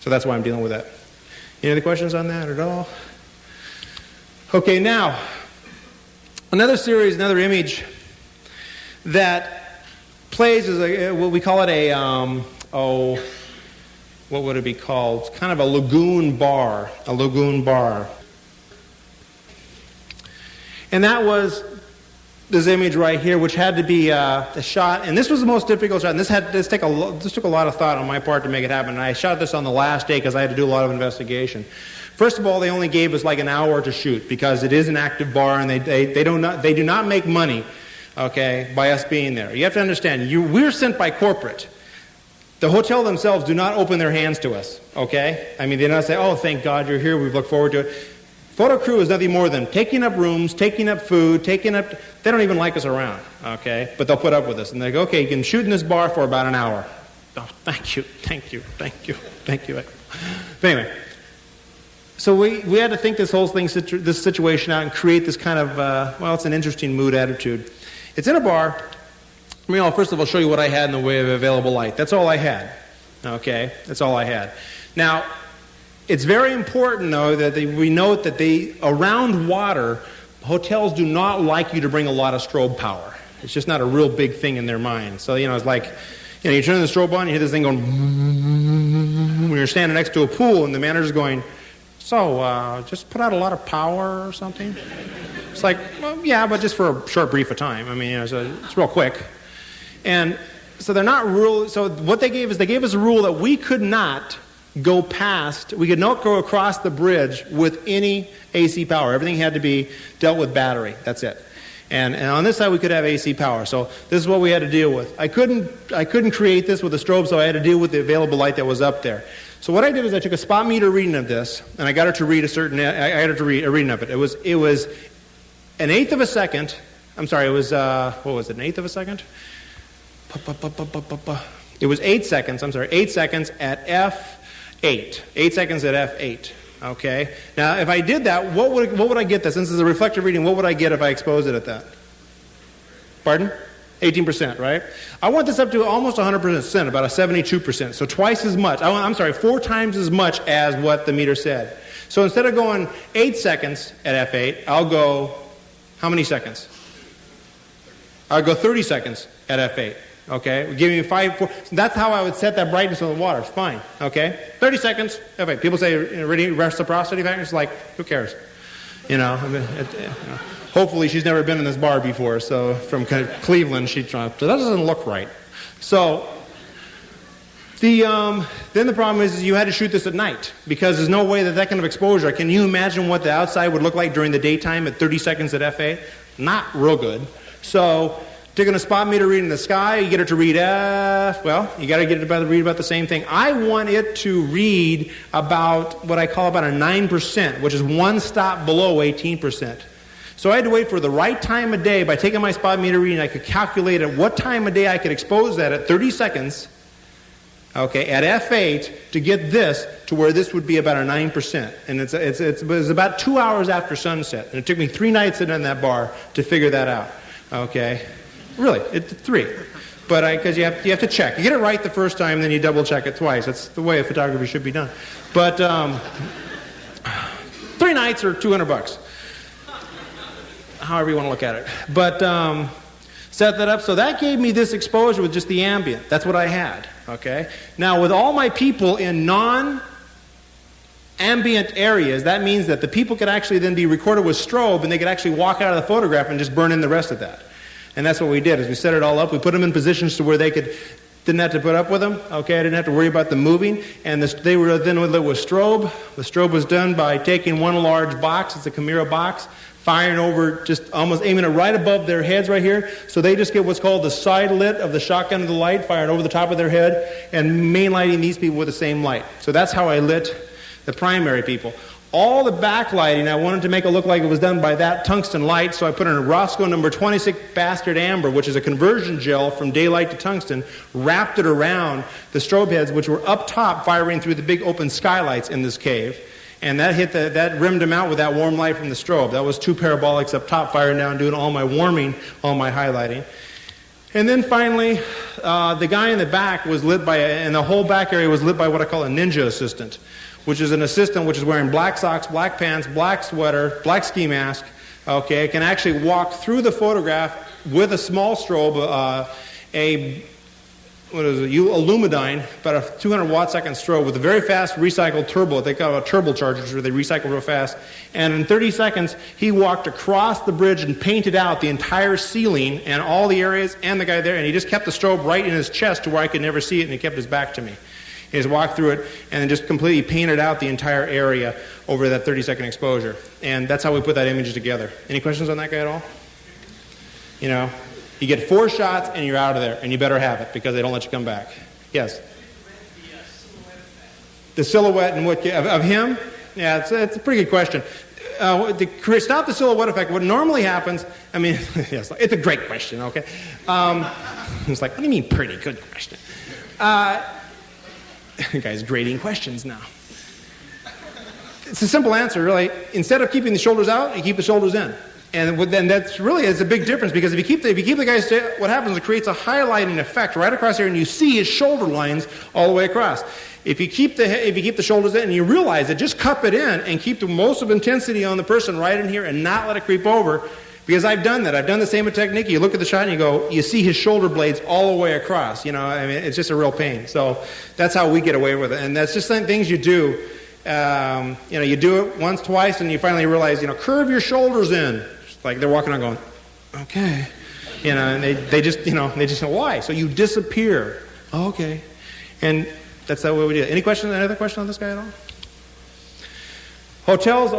So that's why I'm dealing with that. Any other questions on that at all? Okay, now, another series, another image that plays as what we call it what would it be called? It's kind of a lagoon bar, And that was this image right here, which had to be a shot, and this was the most difficult shot, and this took a lot of thought on my part to make it happen, and I shot this on the last day because I had to do a lot of investigation. First of all, they only gave us like an hour to shoot because it is an active bar, and they do not make money, okay, by us being there. You have to understand, we're sent by corporate. The hotel themselves do not open their hands to us, okay? I mean, they do not say, oh, thank God you're here, we've looked forward to it. Photo crew is nothing more than taking up rooms, taking up food, they don't even like us around, okay? But they'll put up with us. And they go, okay, you can shoot in this bar for about an hour. Oh, thank you. But anyway, so we had to think this whole thing, this situation out and create this kind of, it's an interesting mood attitude. It's in a bar. I'll first of all show you what I had in the way of available light. That's all I had, okay? That's all I had. Now, it's very important, though, that we note that around water, hotels do not like you to bring a lot of strobe power. It's just not a real big thing in their mind. So, it's like, you turn the strobe on, you hear this thing going when you're standing next to a pool, and the manager's going, so, just put out a lot of power or something? It's like, well, yeah, but just for a short brief of time. I mean, so it's real quick. And so they're not real. So what they gave us a rule that we could not go across the bridge with any AC power. Everything had to be dealt with battery. That's it. And on this side we could have AC power. So this is what we had to deal with. I couldn't create this with a strobe, so I had to deal with the available light that was up there. So what I did is I took a spot meter reading of this, and I got her to read a reading of it. It was an eighth of a second. I'm sorry, it was what was it? An eighth of a second? It was 8 seconds. I'm sorry, 8 seconds at f8. 8 seconds at f8. Okay. Now, if I did that, what would I get that? Since it's a reflective reading, what would I get if I exposed it at that? Pardon? 18%, right? I want this up to almost 100%, about a 72%. So twice as much. 4 times as much as what the meter said. So instead of going 8 seconds at f8, I'll go how many seconds? I'll go 30 seconds at f8. Okay, give me 5, 4. That's how I would set that brightness of the water. It's fine. Okay, 30 seconds. Okay, people say reciprocity factor. It's like, who cares? Hopefully she's never been in this bar before. So from Cleveland, so that doesn't look right. So then the problem is you had to shoot this at night because there's no way that kind of exposure. Can you imagine what the outside would look like during the daytime at 30 seconds at f8? Not real good. So taking a spot meter reading the sky, you get it to read F. Well, you got to get it to read about the same thing. I want it to read about what I call about a 9%, which is one stop below 18%. So I had to wait for the right time of day. By taking my spot meter reading, I could calculate at what time of day I could expose that at 30 seconds, okay, at f8 to get this to where this would be about a 9%. And it was about 2 hours after sunset. And it took me 3 nights sitting in that bar to figure that out, okay. Really, it's 3. But because you have to check. You get it right the first time, then you double check it twice. That's the way a photography should be done. But 3 nights or $200, however you want to look at it. But set that up. So that gave me this exposure with just the ambient. That's what I had. Okay. Now with all my people in non-ambient areas, that means that the people could actually then be recorded with strobe, and they could actually walk out of the photograph and just burn in the rest of that. And that's what we did, is we set it all up. We put them in positions to where they didn't have to put up with them. Okay, I didn't have to worry about them moving. And they were then lit with strobe. The strobe was done by taking one large box, it's a Chimera box, firing over, just almost aiming it right above their heads right here. So they just get what's called the side lit of the shotgun of the light, firing over the top of their head, and main lighting these people with the same light. So that's how I lit the primary people. All the backlighting, I wanted to make it look like it was done by that tungsten light, so I put in a Roscoe number 26 bastard amber, which is a conversion gel from daylight to tungsten, wrapped it around the strobe heads, which were up top firing through the big open skylights in this cave. And that rimmed them out with that warm light from the strobe. That was 2 parabolics up top firing down, doing all my warming, all my highlighting. And then finally, the guy in the back was lit by, and the whole back area was lit by what I call a ninja assistant, which is an assistant which is wearing black socks, black pants, black sweater, black ski mask, okay, can actually walk through the photograph with a small strobe, Lumidyne, about a 200 watt second strobe with a very fast recycled turbo. They call it turbochargers where they recycle real fast. And in 30 seconds, he walked across the bridge and painted out the entire ceiling and all the areas and the guy there. And he just kept the strobe right in his chest to where I could never see it, and he kept his back to me. He just walked through it and then just completely painted out the entire area over that 30-second exposure. And that's how we put that image together. Any questions on that guy at all? You know, you get 4 shots and you're out of there, and you better have it because they don't let you come back. Yes? The silhouette and what of him? Yeah, it's a pretty good question. To stop the silhouette effect, what normally happens, I mean, yes, it's a great question, okay? It's like, what do you mean pretty good question? The guy's grading questions now. It's a simple answer, really. Instead of keeping the shoulders out, you keep the shoulders in. And then that's really is a big difference, because if you keep the guys, what happens is it creates a highlighting effect right across here, and you see his shoulder lines all the way across. If you keep the shoulders in and you realize it, just cup it in and keep the most of intensity on the person right in here and not let it creep over. Because I've done that. I've done the same technique. You look at the shot and you go, you see his shoulder blades all the way across. You know, I mean, it's just a real pain. So that's how we get away with it. And that's just things you do. You know, you do it once, twice, and you finally realize, you know, curve your shoulders in. Like they're walking around going, okay. You know, and they just know why. So you disappear. Oh, okay. And that's the way we do it. Any other question on this guy at all? Hotels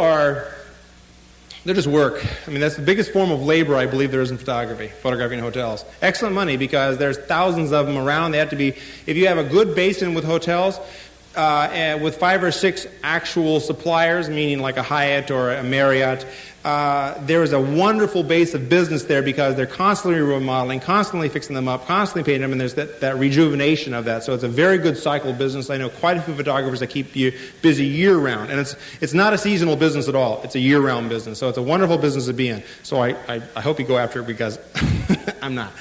they're just work. I mean, that's the biggest form of labor I believe there is in photography, photographing hotels. Excellent money because there's thousands of them around. They have to be, if you have a good basin with hotels, and with 5 or 6 actual suppliers, meaning like a Hyatt or a Marriott, there is a wonderful base of business there because they're constantly remodeling, constantly fixing them up, constantly painting them, and there's that rejuvenation of that. So it's a very good cycle business. I know quite a few photographers that keep you busy year-round. And it's not a seasonal business at all. It's a year-round business. So it's a wonderful business to be in. So I hope you go after it because I'm not.